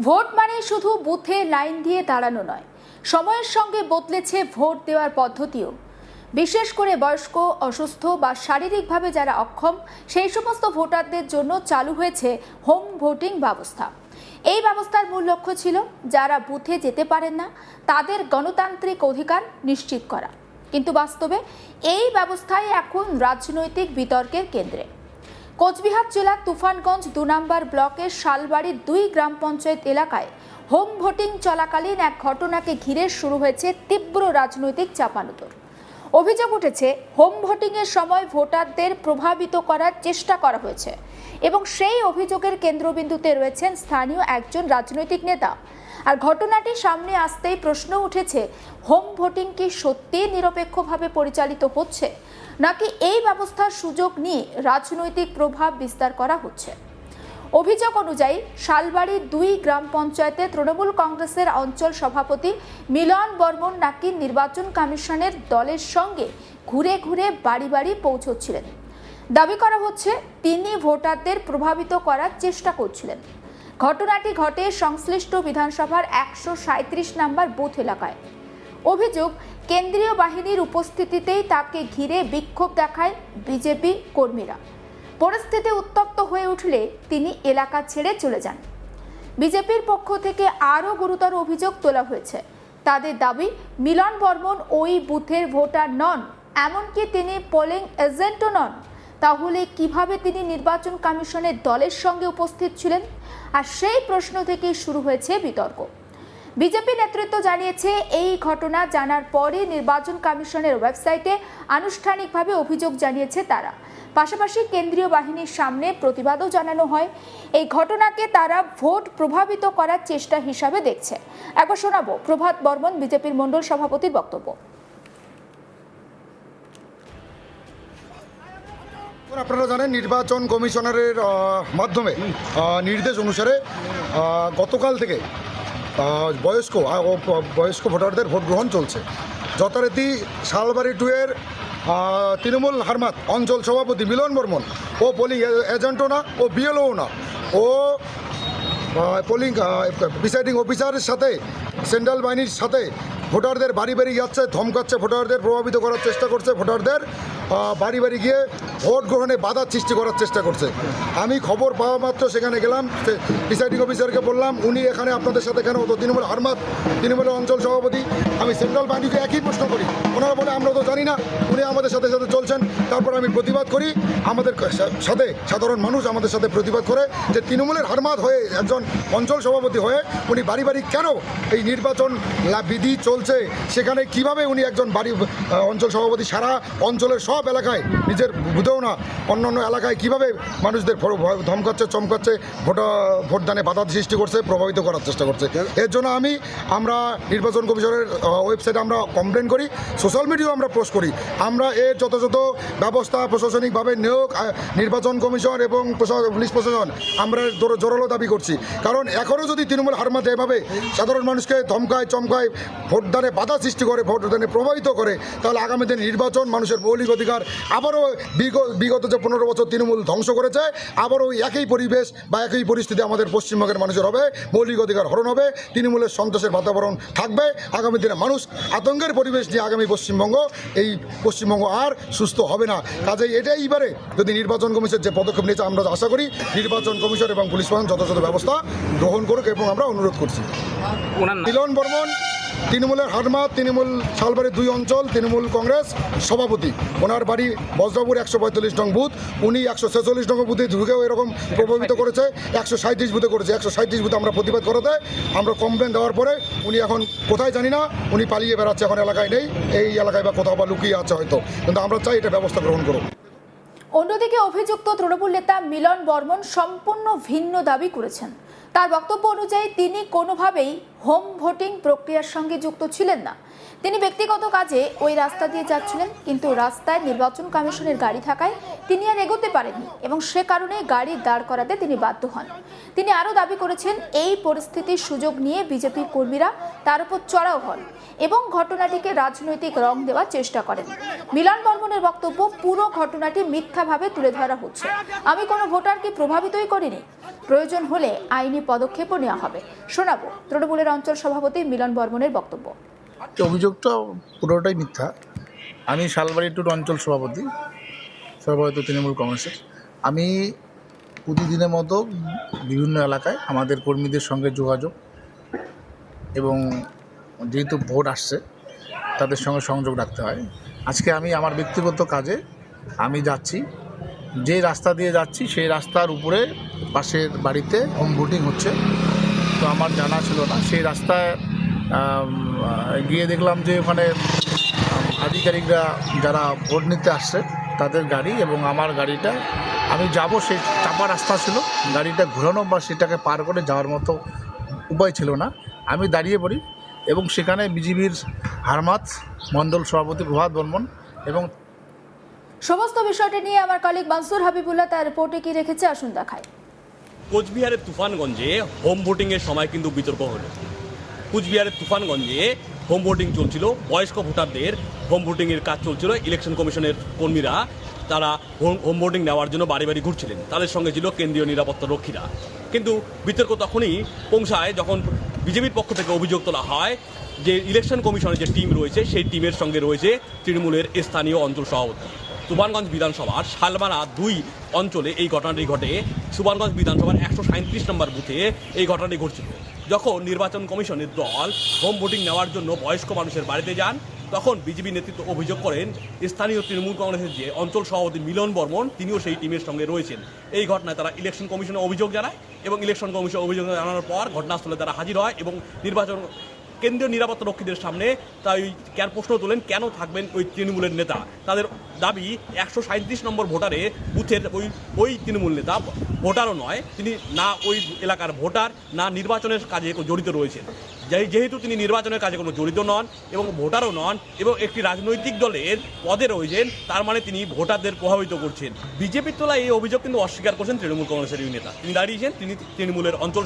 Vote মানে শুধু বুথে লাইন দিয়ে দাঁড়ানো নয়, সময়ের সঙ্গে বদলেছে ভোট দেওয়ার পদ্ধতিও। বিশেষ করে বয়স্ক, অসুস্থ বা শারীরিকভাবে যারা অক্ষম সেই সমস্ত ভোটারদের জন্য চালু হয়েছে হোম ভোটিং ব্যবস্থা। এই ব্যবস্থার মূল লক্ষ্য ছিল যারা বুথে যেতে পারেন না তাদের গণতান্ত্রিক অধিকার নিশ্চিত করা। কিন্তু বাস্তবে এই ব্যবস্থাই এখন রাজনৈতিক বিতর্কের কেন্দ্রে। কোচবিহার জেলার তুফানগঞ্জ ২ নম্বর ব্লকের শালবাড়ির ২ গ্রাম পঞ্চায়েত এলাকায় হোম ভোটিং চলাকালীন এক ঘটনাকে ঘিরে শুরু হয়েছে তীব্র রাজনৈতিক চাপানুতোর। অভিযোগ উঠেছে হোম ভোটিংয়ের সময় ভোটারদের প্রভাবিত করার চেষ্টা করা হয়েছে এবং সেই অভিযোগের কেন্দ্রবিন্দুতে রয়েছেন স্থানীয় একজন রাজনৈতিক নেতা। আর ঘটনাটি সামনে আসতেই প্রশ্ন উঠেছে, হোম ভোটিং কি সত্যি নিরপেক্ষভাবে পরিচালিত হচ্ছে নাকি এই ব্যবস্থার সুযোগ নিয়ে রাজনৈতিক প্রভাব বিস্তার করা হচ্ছে? অভিযোগ অনুযায়ী শালবাড়ি ২ গ্রাম পঞ্চায়েতে তৃণমূল কংগ্রেসের অঞ্চল সভাপতি মিলন বর্মন নাকি নির্বাচন কমিশনের দলের সঙ্গে ঘুরে ঘুরে বাড়ি বাড়ি পৌঁছচ্ছিলেন। দাবি করা হচ্ছে তিনি ভোটারদের প্রভাবিত করার চেষ্টা করছিলেন। ঘটনাটি ঘটে সংশ্লিষ্ট বিধানসভার ১৩৭ নম্বর বুথ এলাকায়। অভিযোগ, কেন্দ্রীয় বাহিনীর উপস্থিতিতেই তাকে ঘিরে বিক্ষোভ দেখায় বিজেপি কর্মীরা। পরিস্থিতি উত্তপ্ত হয়ে উঠলে তিনি এলাকা ছেড়ে চলে যান। বিজেপির পক্ষ থেকে আরও গুরুতর অভিযোগ তোলা হয়েছে। তাদের দাবি, মিলন বর্মন ওই বুথের ভোটার নন, এমনকি তিনি পোলিং এজেন্টও নন। তাহলে কিভাবে তিনি নির্বাচন কমিশনের দলের সঙ্গে উপস্থিত ছিলেন? আর সেই প্রশ্ন থেকেই শুরু হয়েছে বিতর্ক। বিজেপি নেতৃত্ব জানিয়েছে, এই ঘটনা জানার পরে নির্বাচন কমিশনের ওয়েবসাইটে আনুষ্ঠানিকভাবে অভিযোগ জানিয়েছে তারা। পাশাপাশি কেন্দ্রীয় বাহিনীর সামনে প্রতিবাদও জানানো হয়। এই ঘটনাকে তারা ভোট প্রভাবিত করার চেষ্টা হিসাবে দেখছে। একবার শোনাবো প্রভাত বর্মন বিজেপির মণ্ডল সভাপতির বক্তব্য। আপনারা জানেন, নির্বাচন কমিশনারের মাধ্যমে নির্দেশ অনুসারে গতকাল থেকে বয়স্ক ভোটারদের ভোট গ্রহণ চলছে। যথারীতি শালবাড়ি 2 এর তৃণমূল হারমাত অঞ্চল সভাপতি মিলন বর্মন, ও পোলিং এজেন্টও না, ও বিএলও না, ও পোলিং প্রিসাইডিং অফিসারের সাথে সেন্ট্রাল বাহিনীর সাথে ভোটারদের বাড়ি বাড়ি যাচ্ছে, ধমকাচ্ছে, ভোটারদের প্রভাবিত করার চেষ্টা করছে, ভোটারদের বাড়ি বাড়ি গিয়ে ভোট গ্রহণে বাধা সৃষ্টি করার চেষ্টা করছে। আমি খবর পাওয়া মাত্র সেখানে গেলাম, প্রিসাইডিং অফিসারকে বললাম, উনি এখানে আপনাদের সাথে কেন? তো তৃণমূল হারমাত, তৃণমূলের অঞ্চল সভাপতি। আমি সেন্ট্রাল বাহিনীকে একই প্রশ্ন করি, ওনারা বলে আমরা তো জানি না, উনি আমাদের সাথে সাথে চলছেন। তারপর আমি প্রতিবাদ করি, আমাদের সাথে সাধারণ মানুষ আমাদের সাথে প্রতিবাদ করে যে তৃণমূলের হারমাত হয়ে একজন অঞ্চল সভাপতি হয়ে উনি বাড়ি বাড়ি কেন এই নির্বাচন বিধি চলছে সেখানে কিভাবে উনি একজন অঞ্চল সভাপতি সারা অঞ্চলের সব এলাকায়, নিজের বুঝেও না অন্যান্য এলাকায় কিভাবে মানুষদের ধমকাচ্ছে, চমকাচ্ছে, ভোটদানে বাধা সৃষ্টি করছে, প্রভাবিত করার চেষ্টা করছে। এর জন্য আমরা নির্বাচন কমিশনের ওয়েবসাইটে আমরা কমপ্লেন করি, সোশ্যাল মিডিয়াও আমরা পোস্ট করি। আমরা এর যথাযথ ব্যবস্থা প্রশাসনিকভাবে নিয়োগ, নির্বাচন কমিশন এবং পুলিশ প্রশাসন আমরা জোরালো দাবি করছি। কারণ এখনও যদি তৃণমূল হারমাতে এভাবে সাধারণ মানুষকে ধমকায়, চমকায়, ভোটদানে বাধা সৃষ্টি করে, ভোটদানে প্রভাবিত করে, তাহলে আগামী দিনে নির্বাচন, মানুষের মৌলিক অধিকার আবারও বিগত যে 15 বছর তৃণমূল ধ্বংস করেছে, আবারও একই পরিবেশ বা একই পরিস্থিতি আমাদের পশ্চিমবঙ্গের মানুষের হবে, মৌলিক অধিকার হরণ হবে, তৃণমূলের সন্ত্রাসের বাতাবরণ থাকবে। আগামী দিনে মানুষ আতঙ্কের পরিবেশ নিয়ে আগামী পশ্চিমবঙ্গ আর সুস্থ হবে না। কাজেই এবারে যদি নির্বাচন কমিশন যে পদক্ষেপ নিয়েছে, আমরা আশা করি নির্বাচন কমিশন এবং পুলিশ প্রশাসন যথাযথ ব্যবস্থা গ্রহণ করুক এবং আমরা অনুরোধ করছি। মিলন বর্মন, তৃণমূলের হারমাত, তৃণমূল শালবাড়ি 2 অঞ্চল তৃণমূল কংগ্রেস সভাপতি। ওনার বাড়ি বজ্রপুর 145 নং বুথ। উনি 146 নং বুথে ঢুকেও এরকম প্রভাবিত করেছে, 137 বুথে করেছে। 137 বুথে আমরা প্রতিবাদ করাতে আমরা কমপ্লেন দেওয়ার পরে উনি এখন কোথায় জানি না, উনি পালিয়ে বেড়াচ্ছে, এখন এলাকায় নেই, এই এলাকায় বা কোথাও বা লুকিয়ে আছে হয়তো। কিন্তু আমরা চাই এটা ব্যবস্থা গ্রহণ করুন। অন্যদিকে অভিযুক্ত তৃণমূল নেতা মিলন বর্মন সম্পূর্ণ ভিন্ন দাবি করেছেন। তার বক্তব্য অনুযায়ী তিনি কোনোভাবেই হোম ভোটিং প্রক্রিয়ার সঙ্গে যুক্ত ছিলেন না। তিনি ব্যক্তিগত কাজে ওই রাস্তা দিয়ে যাচ্ছিলেন, কিন্তু রাস্তায় নির্বাচন কমিশনের গাড়ি থাকায় তিনি আর এগোতে পারেননি এবং সে কারণে গাড়ি দাঁড় করাতে তিনি বাধ্য হন। তিনি আরও দাবি করেছেন, এই পরিস্থিতির সুযোগ নিয়ে বিজেপির কর্মীরা তার উপর চড়াও হন এবং ঘটনাটিকে রাজনৈতিক রং দেওয়ার চেষ্টা করেন। মিলন বর্মনের বক্তব্য, পুরো ঘটনাটি মিথ্যাভাবে তুলে ধরা হচ্ছে। আমি কোনো ভোটারকে প্রভাবিতই করিনি। প্রয়োজন হলে আইনি পদক্ষেপও নেওয়া হবে। শোনাবো তৃণমূলের অঞ্চল সভাপতি মিলন বর্মনের বক্তব্য। অভিযোগটা পুরোটাই মিথ্যা। আমি শালবাড়ি টুর অঞ্চল সভাপতি তৃণমূল কংগ্রেসের। আমি প্রতিদিনের মতো বিভিন্ন এলাকায় আমাদের কর্মীদের সঙ্গে যোগাযোগ এবং যেহেতু ভোট আসছে তাদের সঙ্গে সংযোগ রাখতে হয়। আজকে আমি আমার ব্যক্তিগত কাজে আমি যাচ্ছি, যে রাস্তা দিয়ে যাচ্ছি সেই রাস্তার উপরে পাশের বাড়িতে হোম ভোটিং হচ্ছে। তো আমার জানা ছিল না, সেই রাস্তায় গিয়ে দেখলাম যে ওখানে আধিকারিকরা যারা ভোট নিতে আসছে তাদের গাড়ি এবং আমার গাড়িটা, আমি যাব সেই চাপা রাস্তা ছিল, গাড়িটা ঘোরানো বা সেটাকে পার করে যাওয়ার মতো উপায় ছিল না। আমি দাঁড়িয়ে পড়ি এবং সেখানে বিজেপির হারমাত মণ্ডল সভাপতি প্রভাত বর্মন এবং সমস্ত বিষয়টি নিয়ে আমার কলিগ মানসুর হাবিবুল্লাহ তার রিপোর্টে কি রেখেছে আসুন দেখায়। কোচবিহারের তুফানগঞ্জে হোম ভোটিংয়ের সময় কিন্তু বিতর্ক হলো। কোচবিহারের তুফানগঞ্জে হোম ভোটিং চলছিল, বয়স্ক ভোটারদের হোম ভোটিংয়ের কাজ চলছিল। ইলেকশন কমিশনের কর্মীরা তারা হোম ভোটিং নেওয়ার জন্য বাড়ি বাড়ি ঘুরছিলেন, তাদের সঙ্গে ছিল কেন্দ্রীয় নিরাপত্তা রক্ষীরা। কিন্তু বিতর্ক তখনই পৌঁছায় যখন বিজেপির পক্ষ থেকে অভিযোগ তোলা হয় যে ইলেকশন কমিশনের যে টিম রয়েছে সেই টিমের সঙ্গে রয়েছে তৃণমূলের স্থানীয় অঞ্চল সভাপতি। সুবর্ণগঞ্জ বিধানসভার শালমারা 2 অঞ্চলে এই ঘটনাটি ঘটে। সুবর্ণগঞ্জ বিধানসভার 137 নম্বর বুথে এই ঘটনাটি ঘটছিল। যখন নির্বাচন কমিশনের দল হোম ভোটিং নেওয়ার জন্য বয়স্ক মানুষের বাড়িতে যান, তখন বিজেপি নেতৃত্ব অভিযোগ করেন স্থানীয় তৃণমূল কংগ্রেসের যে অঞ্চল সভাপতি মিলন বর্মন তিনিও সেই টিমের সঙ্গে রয়েছেন। এই ঘটনায় তারা ইলেকশন কমিশনে অভিযোগ জানায় এবং ইলেকশন কমিশন অভিযোগ জানানোর পর ঘটনাস্থলে তারা হাজির হয় এবং নির্বাচন কেন্দ্রীয় নিরাপত্তা রক্ষীদের সামনে তাই কেন প্রশ্ন তোলেন কেন থাকবেন ওই তৃণমূলের নেতা। তাদের দাবি 137 নম্বর ভোটারে বুথের ওই তৃণমূল নেতা ভোটারও নয়, তিনি না ওই এলাকার ভোটার না নির্বাচনের কাজে জড়িত রয়েছেন। যেহেতু তিনি নির্বাচনের কাজে কোনো জড়িত নন এবং ভোটারও নন এবং একটি রাজনৈতিক দলের পদে রয়েছেন, তার মানে তিনি ভোটারদের প্রভাবিত করছেন। বিজেপির তোলা এই অভিযোগ কিন্তু অস্বীকার করছেন তৃণমূল কংগ্রেসের এই নেতা। তিনি দাঁড়িয়েছেন, তিনি তৃণমূলের অঞ্চল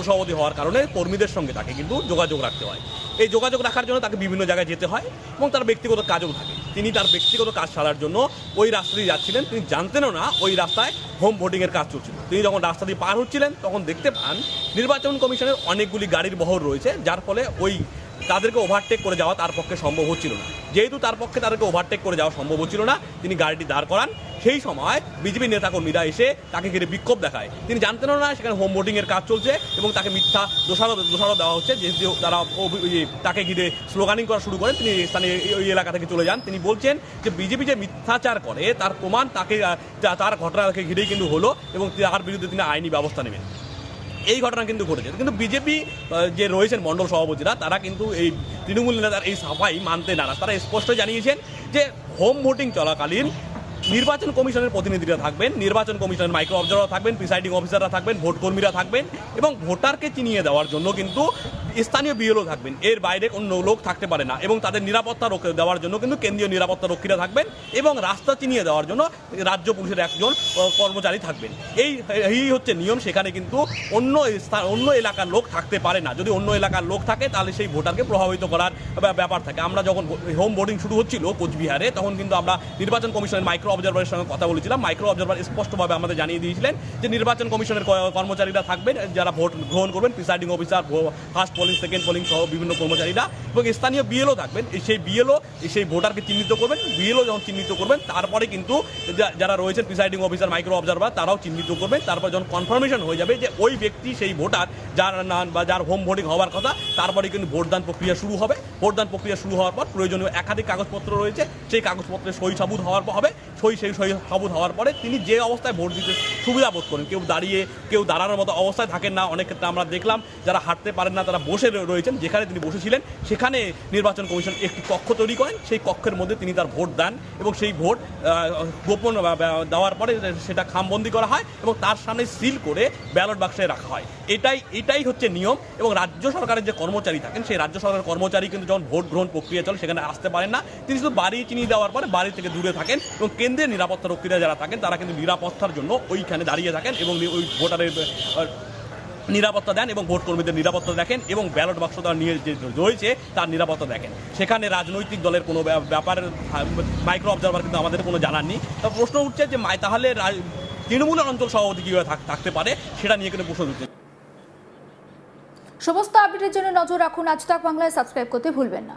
সভাপতি হওয়ার কারণে কর্মীদের সঙ্গে তাকে কিন্তু যোগাযোগ রাখতে হয়। এই যোগাযোগ রাখার জন্য তাকে বিভিন্ন জায়গায় যেতে হয় এবং তার ব্যক্তিগত কাজও থাকে। তিনি তার ব্যক্তিগত কাজ সারার জন্য ওই রাস্তা দিয়ে যাচ্ছিলেন, তিনি জানতেনও না ওই রাস্তায় হোম ভোটিংয়ের কাজ চলছিল। তিনি যখন রাস্তা দিয়ে পার হচ্ছিলেন তখন দেখতে পান নির্বাচন কমিশনের অনেকগুলি গাড়ির বহর রয়েছে, যার ফলে তাদেরকে ওভারটেক করে যাওয়া তার পক্ষে সম্ভব হচ্ছিল না। যেহেতু তার পক্ষে তাদেরকে ওভারটেক করে যাওয়া সম্ভব হচ্ছিল না, তিনি গাড়িটি দাঁড় করান। সেই সময় বিজেপি নেতাকর্মীরা এসে তাকে ঘিরে বিক্ষোভ দেখায়। তিনি জানতেনও না সেখানে হোম ভোটিংয়ের কাজ চলছে এবং তাকে মিথ্যা দোষারোপ দেওয়া হচ্ছে। যেহেতু তারা তাকে ঘিরে স্লোগানিং করা শুরু করেন, তিনি স্থানীয় ওই এলাকা থেকে চলে যান। তিনি বলছেন যে বিজেপি যে মিথ্যাচার করে তার প্রমাণ তার ঘটনাকে ঘিরেই কিন্তু হলো এবং তার বিরুদ্ধে তিনি আইনি ব্যবস্থা নেবেন। এই ঘটনা কিন্তু ঘটেছে। কিন্তু বিজেপি যে রয়েছেন মণ্ডল সভাপতিরা, তারা কিন্তু এই তৃণমূল নেতার এই সাফাই মানতে নারাজ। তারা স্পষ্ট জানিয়েছেন যে হোম ভোটিং চলাকালীন নির্বাচন কমিশনের প্রতিনিধিরা থাকবেন, নির্বাচন কমিশনের মাইক্রো অবজারভার থাকবেন, প্রিসাইডিং অফিসাররা থাকবেন, ভোট কর্মীরা থাকবেন এবং ভোটারকে চিনিয়ে দেওয়ার জন্য কিন্তু স্থানীয় বিএলও থাকবেন। এর বাইরে অন্য লোক থাকতে পারে না এবং তাদের নিরাপত্তা দেওয়ার জন্য কিন্তু কেন্দ্রীয় নিরাপত্তা রক্ষীরা থাকবেন এবং রাস্তা চিনিয়ে দেওয়ার জন্য রাজ্য পুলিশের একজন কর্মচারী থাকবেন। এই হচ্ছে নিয়ম। সেখানে কিন্তু অন্য এলাকার লোক থাকতে পারে না। যদি অন্য এলাকার লোক থাকে তাহলে সেই ভোটারকে প্রভাবিত করার ব্যাপার থাকে। আমরা যখন হোম ভোটিং শুরু হচ্ছিল কোচবিহারে, তখন কিন্তু আমরা নির্বাচন কমিশনের মাইক্রো অবজারভারের সঙ্গে কথা বলেছিলাম। মাইক্রো অবজারভার স্পষ্টভাবে আমাদের জানিয়ে দিয়েছিলেন যে নির্বাচন কমিশনের কর্মচারীরা থাকবেন যারা ভোট গ্রহণ করবেন, presiding officer, first polling, second polling সহ বিভিন্ন কর্মচারীরা এবং স্থানীয় বিএলও থাকবেন। সেই বিএলও সেই ভোটারকে চিহ্নিত করবেন। বিএলও যখন চিহ্নিত করবেন তারপরে কিন্তু যারা রয়েছেন প্রিসাইডিং অফিসার, মাইক্রো অবজারভার, তারাও চিহ্নিত করবেন। তারপর যখন কনফার্মেশন হয়ে যাবে যে ওই ব্যক্তি সেই ভোটার যার নাম বা যার হোম ভোটিং হওয়ার কথা, তারপরে কিন্তু ভোটদান প্রক্রিয়া শুরু হবে। ভোটদান প্রক্রিয়া শুরু হওয়ার পর প্রয়োজনীয় একাধিক কাগজপত্র রয়েছে, সেই কাগজপত্রে সই সাবুত হওয়ার হবে। সই সাবুত হওয়ার পরে তিনি যে অবস্থায় ভোট দিতে সুবিধা বোধ করেন, কেউ দাঁড়ানোর মতো অবস্থায় থাকেন না। অনেক ক্ষেত্রে আমরা দেখলাম যারা হাঁটতে পারেন না তারা বসে রয়েছেন। যেখানে তিনি বসেছিলেন সেখানে নির্বাচন কমিশন একটি কক্ষ তৈরি করেন। সেই কক্ষের মধ্যে তিনি তার ভোট দেন এবং সেই ভোট গোপন দেওয়ার পরে সেটা খামবন্দি করা হয় এবং তার সামনে সিল করে ব্যালট বাক্সে রাখা হয়। এটাই হচ্ছে নিয়ম। এবং রাজ্য সরকারের যে কর্মচারী থাকেন, সেই রাজ্য সরকারের কর্মচারী কিন্তু যখন ভোট গ্রহণ প্রক্রিয়া চলে সেখানে আসতে পারেন না। তিনি শুধু বাড়ি চিনিয়ে দেওয়ার পরে বাড়ি থেকে দূরে থাকেন এবং কেন্দ্রের নিরাপত্তা রক্ষীরা যারা থাকেন তারা কিন্তু নিরাপত্তার জন্য ওইখানে দাঁড়িয়ে থাকেন এবং ওই ভোটারের নিরাপত্তা দেন এবং ভোট কর্মীদের নিরাপত্তা দেখেন এবং ব্যালট বাক্স তার নিয়ে যে রয়েছে তার নিরাপত্তা দেখেন। সেখানে রাজনৈতিক দলের কোনো ব্যাপারের মাইক্রো অবজারভার কিন্তু আমাদের কোনো জানার নেই। তা প্রশ্ন উঠছে যে তাহলে তৃণমূলের অঞ্চল সভাপতি কীভাবে থাকতে পারে, সেটা নিয়ে কিন্তু প্রশ্ন উঠছে। সমস্ত আপডেটের জন্য নজর রাখুন আজ তাক বাংলায়, সাবস্ক্রাইব করতে ভুলবেন না।